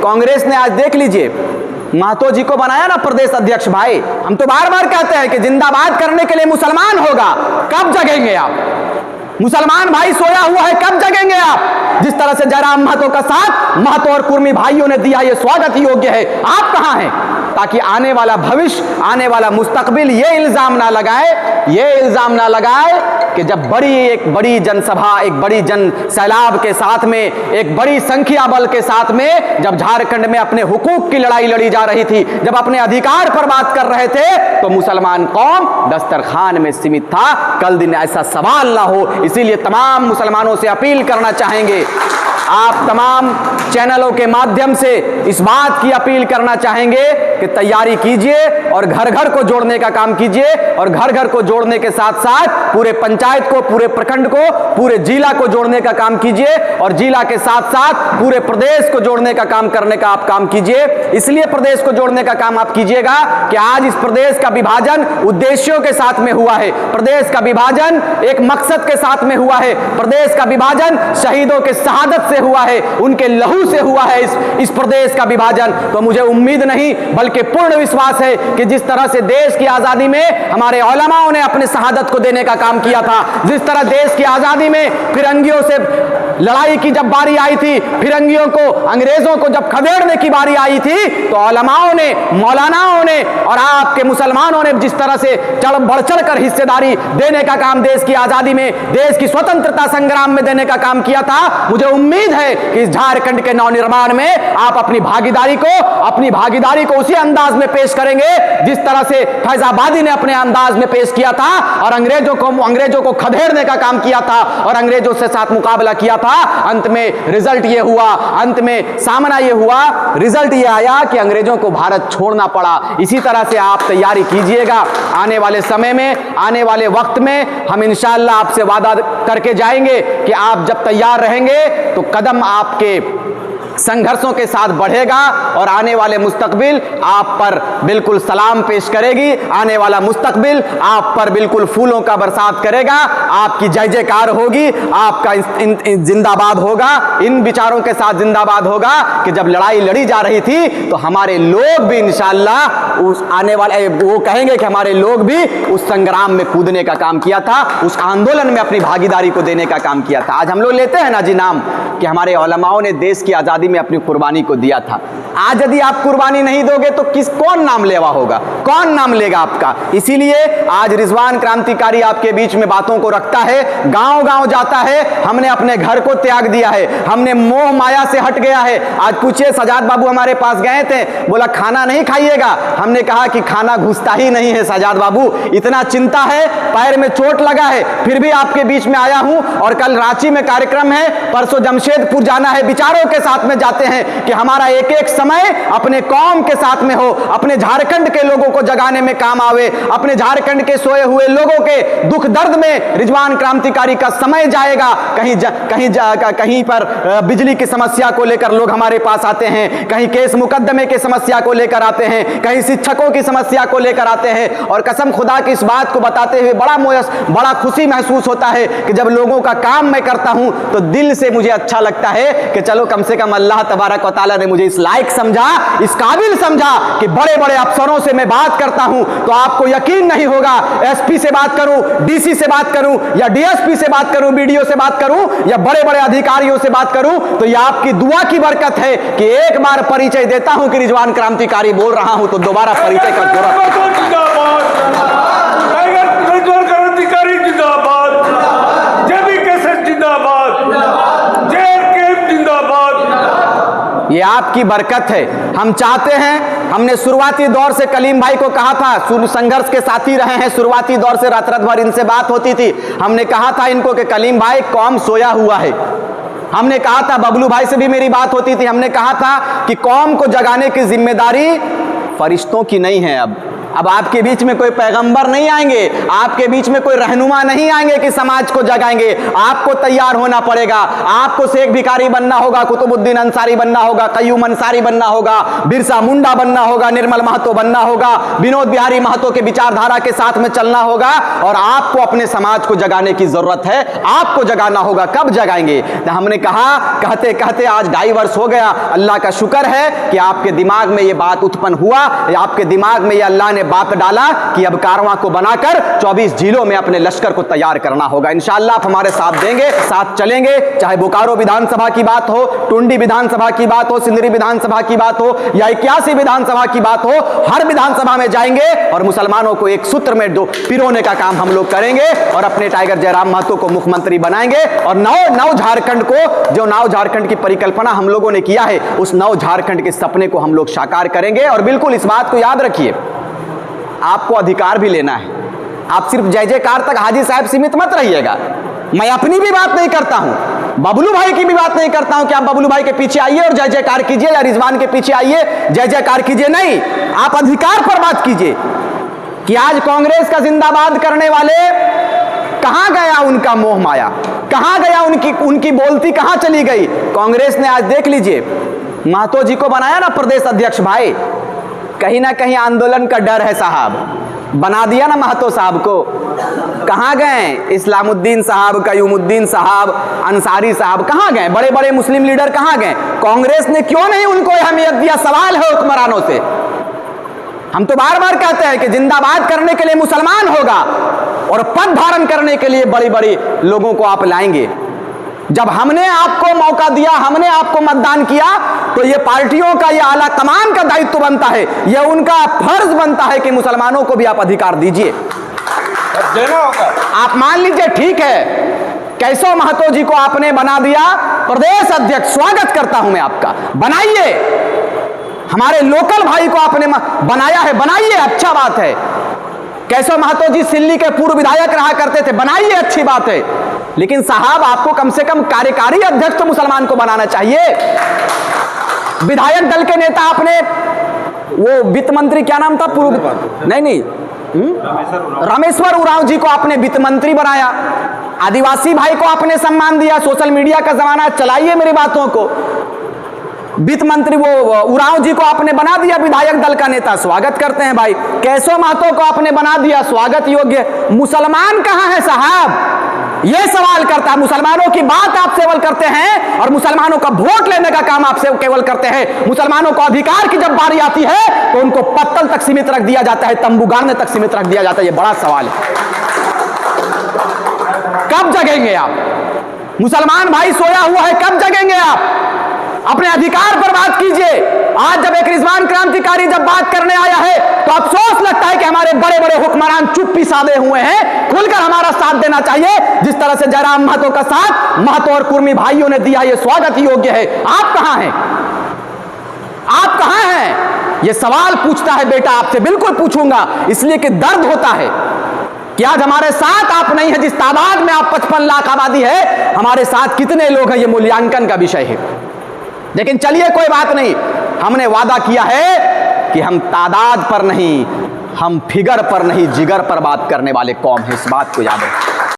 कांग्रेस ने आज देख लीजिए महतो जी को बनाया ना प्रदेश अध्यक्ष। भाई हम तो बार बार कहते हैं कि जिंदाबाद करने के लिए मुसलमान होगा, कब जगेंगे आप? मुसलमान भाई सोया हुआ है, कब जगेंगे आप? जिस तरह से जयराम महतो का साथ महतो और कुर्मी भाइयों ने दिया, ये स्वागत योग्य है। आप कहां हैं? ताकि आने वाला भविष्य, आने वाला मुस्तकबिल ये इल्जाम ना लगाए कि जब एक बड़ी जनसभा, एक बड़ी जन सैलाब के साथ में, एक बड़ी संख्या बल के साथ में जब झारखंड में अपने हुकूक की लड़ाई लड़ी जा रही थी, जब अपने अधिकार पर बात कर रहे थे, तो मुसलमान कौम दस्तरखान में सीमित था। कल दिन ऐसा सवाल ना हो, इसीलिए तमाम मुसलमानों से अपील करना चाहेंगे, आप तमाम चैनलों के माध्यम से इस बात की अपील करना चाहेंगे कि तैयारी कीजिए और घर घर को जोड़ने का काम कीजिए, और घर घर को जोड़ने के साथ साथ पूरे पंचायत को, पूरे प्रखंड को, पूरे जिला को जोड़ने का काम कीजिए, और जिला के साथ साथ पूरे प्रदेश को जोड़ने का काम करने का आप काम कीजिए। इसलिए प्रदेश को जोड़ने का काम आप कीजिएगा कि आज इस प्रदेश का विभाजन उद्देश्यों के साथ में हुआ है, प्रदेश का विभाजन एक मकसद के साथ में हुआ है, प्रदेश का विभाजन शहीदों के शहादत से हुआ है, उनके लहू से हुआ है इस प्रदेश का विभाजन। तो मुझे उम्मीद नहीं बल्कि पूर्ण विश्वास है कि जिस तरह से देश की आजादी में हमारे उलमाओं ने अपने शहादत को देने का काम किया था, जिस तरह देश की आजादी में फिरंगियों से लड़ाई की जब बारी आई थी, फिरंगियों को, अंग्रेजों को जब खदेड़ने की बारी आई थी, तो उलमाओं ने, मौलानाओं ने और आपके मुसलमानों ने जिस तरह से बढ़ चढ़ कर हिस्सेदारी देने का काम देश की आजादी में, देश की स्वतंत्रता संग्राम में देने का काम किया था, मुझे उम्मीद है कि इस झारखंड के नवनिर्माण में आप अपनी भागीदारी को उसी अंदाज में पेश करेंगे जिस तरह से फैजाबादी ने अपने अंदाज में पेश किया था और अंग्रेजों को खदेड़ने का काम किया था और अंग्रेजों से साथ मुकाबला किया था। अंत में रिजल्ट ये हुआ, अंत में सामना ये हुआ, रिजल्ट ये आया कि अंग्रेजों को भारत छोड़ना पड़ा। इसी तरह से आप तैयारी कीजिएगा, आने वाले समय में, आने वाले वक्त में हम इंशाअल्लाह आपसे वादा करके जाएंगे कि आप जब तैयार रहेंगे तो कदम आपके संघर्षों के साथ बढ़ेगा और आने वाले मुस्तकबिल आप पर बिल्कुल सलाम पेश करेगी, आने वाला मुस्तकबिल आप पर बिल्कुल फूलों का बरसात करेगा, आपकी जय जयकार होगी, आपका जिंदाबाद होगा, इन विचारों के साथ जिंदाबाद होगा कि जब लड़ाई लड़ी जा रही थी तो हमारे लोग भी इंशाअल्लाह उस आने वाले वो कहेंगे कि हमारे लोग भी उस संग्राम में कूदने का काम किया था, उस आंदोलन में अपनी भागीदारी को देने का काम किया था। आज हम लोग लेते हैं ना जी नाम कि हमारे उलमाओं ने देश की आजादी में अपनी कुर्बानी को दिया था। आज यदि आप कुर्बानी नहीं दोगे तो कौन नाम लेवा होगा, कौन नाम लेगा आपका? इसीलिए आज रिजवान क्रांतिकारी आपके बीच में बातों को रखता है, गांव गांव जाता है, हमने अपने घर को त्याग दिया है, हमने मोह माया से हट गया है। आज पूछिए, सजाद बाबू हमारे पास गए थे, बोला खाना नहीं खाइएगा, हमने कहा कि खाना घुसता ही नहीं है सजाद बाबू, इतना चिंता है, पैर में चोट लगा है, फिर भी आपके बीच में आया हूं। और कल रांची में कार्यक्रम है, परसों जमशेदपुर जाना है, विचारों के साथ में जाते हैं कि हमारा एक एक समय अपने कौम के साथ में हो, अपने झारखंड के लोगों को जगाने में काम आवे, अपने झारखंड के सोए हुए लोगों के दुख दर्द में रिजवान क्रांतिकारी का समय जाएगा। कहीं पर बिजली की समस्या को लेकर लोग हमारे पास आते हैं, कहीं केस मुकदमे की समस्या को लेकर आते हैं, कहीं शिक्षकों की समस्या को लेकर आते हैं, और कसम खुदा की इस बात को बताते हुए बड़ा खुशी महसूस होता है कि जब लोगों का काम मैं करता हूं तो दिल से मुझे अच्छा लगता है कि चलो कम से कम अल्लाह तबारक व तआला ने मुझे इस लायक समझा, इस काबिल समझा कि बड़े बड़े अफसरों से मैं बात करता हूं तो आपको यकीन नहीं होगा, एसपी से बात करूं, डीसी से बात करूं या डीएसपी से बात करूं, बीडीओ से बात करूं या बड़े बड़े अधिकारियों से बात करूं, तो यह आपकी दुआ की बरकत है कि एक बार परिचय देता हूं कि रिजवान क्रांतिकारी बोल रहा हूं तो दोबारा परिचय का जरूरत। ये आपकी बरकत है। हम चाहते हैं, हमने शुरुआती दौर से कलीम भाई को कहा था, संघर्ष के साथी रहे हैं, शुरुआती दौर से रात भर इनसे बात होती थी, हमने कहा था इनको कि कलीम भाई कौम सोया हुआ है। हमने कहा था, बबलू भाई से भी मेरी बात होती थी, हमने कहा था कि कौम को जगाने की जिम्मेदारी फरिश्तों की नहीं है, अब आपके बीच में कोई पैगंबर नहीं आएंगे, आपके बीच में कोई रहनुमा नहीं आएंगे कि समाज को जगाएंगे। आपको तैयार होना पड़ेगा, आपको शेख भिखारी बनना होगा, कुतुबुद्दीन अंसारी बनना होगा, कय्यूम अंसारी बनना होगा, बिरसा मुंडा बनना होगा, निर्मल महतो बनना होगा, विनोद बिहारी महतो के विचारधारा के साथ में चलना होगा और आपको अपने समाज को जगाने की जरूरत है। आपको जगाना होगा। कब जगाएंगे? तो हमने कहा कहते कहते आज 2.5 वर्ष हो गया। अल्लाह का शुक्र है कि आपके दिमाग में यह बात उत्पन्न हुआ, आपके दिमाग में यह अल्लाह ने बात डाला कि अब कारवां को बनाकर 24 जिलों में अपने लश्कर को तैयार करना होगा। इंशाअल्लाह आप हमारे साथ देंगे, साथ चलेंगे। चाहे बोकारो विधानसभा की बात हो, टुंडी विधानसभा की बात हो, सिंदरी विधानसभा की बात हो या 81 विधानसभा की बात हो, हर विधानसभा में जाएंगे और मुसलमानों को एक सूत्र में पिरोने का काम हम लोग करेंगे और अपने टाइगर जयराम महतो को मुख्यमंत्री बनाएंगे और नव झारखंड को, जो नव झारखंड की परिकल्पना हम लोगों ने किया है, उस नव झारखंड के सपने को हम लोग साकार करेंगे। और बिल्कुल इस बात को याद रखिए, आपको अधिकार भी लेना है। आप सिर्फ जय जयकार तक हाजी साहब सीमित मत रहिएगा। मैं अपनी भी बात नहीं करता हूं, बबलू भाई की भी बात नहीं करता हूं कि आप बबलू भाई के पीछे आइए और जय जयकार कीजिए या रिजवान के पीछे आइए जय जयकार कीजिए। नहीं, आप अधिकार पर बात कीजिए कि आज कांग्रेस का जिंदाबाद करने वाले कहां गया उनका मोह माया, कहां गया उनकी बोलती कहां चली गई। कांग्रेस ने आज देख लीजिए महतो जी को बनाया ना प्रदेश अध्यक्ष। भाई कहीं ना कहीं आंदोलन का डर है साहब, बना दिया ना महतो साहब को। कहां गए इस्लामुद्दीन साहब, कयूमुद्दीन साहब, अंसारी साहब, कहां गए? बड़े बड़े मुस्लिम लीडर कहां गए? कांग्रेस ने क्यों नहीं उनको अहमियत दिया? सवाल है हुक्मरानों से। हम तो बार बार कहते हैं कि जिंदाबाद करने के लिए मुसलमान होगा और पद धारण करने के लिए बड़ी बड़ी लोगों को आप लाएंगे। जब हमने आपको मौका दिया, हमने आपको मतदान किया, तो ये पार्टियों का, ये आला कमान का दायित्व बनता है, ये उनका फर्ज बनता है कि मुसलमानों को भी आप अधिकार दीजिए। आप मान लीजिए ठीक है, कैसो महतो जी को आपने बना दिया प्रदेश अध्यक्ष, स्वागत करता हूं मैं आपका, बनाइए। हमारे लोकल भाई को आपने बनाया है, बनाइए, अच्छा बात है। कैसो महतो जी सिल्ली के पूर्व विधायक रहा करते थे, बनाइए, अच्छी बात है। लेकिन साहब आपको कम से कम कार्यकारी अध्यक्ष तो मुसलमान को बनाना चाहिए। विधायक दल के नेता आपने, वो वित्त मंत्री क्या नाम था पूर्व, नहीं रामेश्वर उरांव जी को आपने वित्त मंत्री बनाया। आदिवासी भाई को आपने सम्मान दिया। सोशल मीडिया का जमाना, चलाइए मेरी बातों को। वित्त मंत्री वो उरांव जी को आपने बना दिया विधायक दल का नेता, स्वागत करते हैं भाई। कैसो महतो को आपने बना दिया, स्वागत योग्य। मुसलमान कहां है साहब? ये सवाल करता है। मुसलमानों की बात आप केवल करते हैं और मुसलमानों का वोट लेने का काम आप केवल करते हैं। मुसलमानों को अधिकार की जब बारी आती है तो उनको पत्तल तक सीमित रख दिया जाता है, तंबू गाड़ने तक सीमित रख दिया जाता है। ये बड़ा सवाल है। कब जगेंगे आप? मुसलमान भाई सोया हुआ है, कब जगेंगे आप? अपने अधिकार पर बात कीजिए। आज जब एक रिजवान क्रांतिकारी जब बात करने आया है तो अफसोस लगता है कि हमारे बड़े बड़े हुक्मरान चुप्पी साधे हुए हैं। खुलकर हमारा साथ देना चाहिए। जिस तरह से जयराम महतो का साथ महतो और कुर्मी भाइयों ने दिया, ये स्वागत योग्य है। आप कहां हैं? आप कहां हैं? ये सवाल पूछता है बेटा आपसे, बिल्कुल पूछूंगा, इसलिए कि दर्द होता है कि आज हमारे साथ आप नहीं है। जिस तादाद में आप 55 लाख आबादी है, हमारे साथ कितने लोग हैं, ये मूल्यांकन का विषय है। लेकिन चलिए कोई बात नहीं, हमने वादा किया है कि हम तादाद पर नहीं, हम फिगर पर नहीं, जिगर पर बात करने वाले कौम है। इस बात को याद रखें।